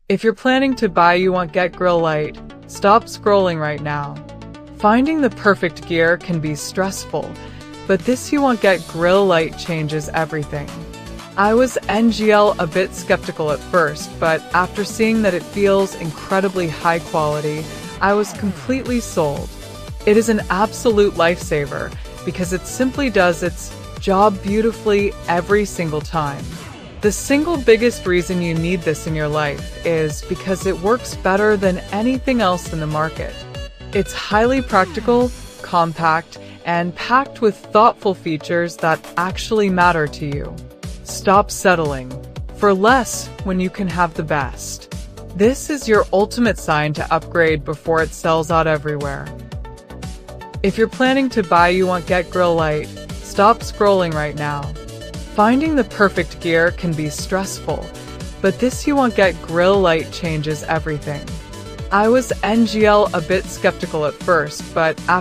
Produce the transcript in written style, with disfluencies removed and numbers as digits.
If you're planning to buy you want Get Grill Light, stop scrolling right now. Finding the perfect gear can be stressful, but this you want Get Grill Light changes everything. I was a bit skeptical at first, but after seeing that it feels incredibly high quality, I was completely sold. It is an absolute lifesaver because it simply does its job beautifully every single time. The single biggest reason you need this in your life is because it works better than anything else in the market. It's highly practical, compact, and packed with thoughtful features that actually matter to you. Stop settling for less when you can have the best. This is your ultimate sign to upgrade before it sells out everywhere. If you're planning to buy you want Get Grill Light, stop scrolling right now. Finding the perfect gear can be stressful, but this you want Get Grill Light changes everything. I was a bit skeptical at first, but after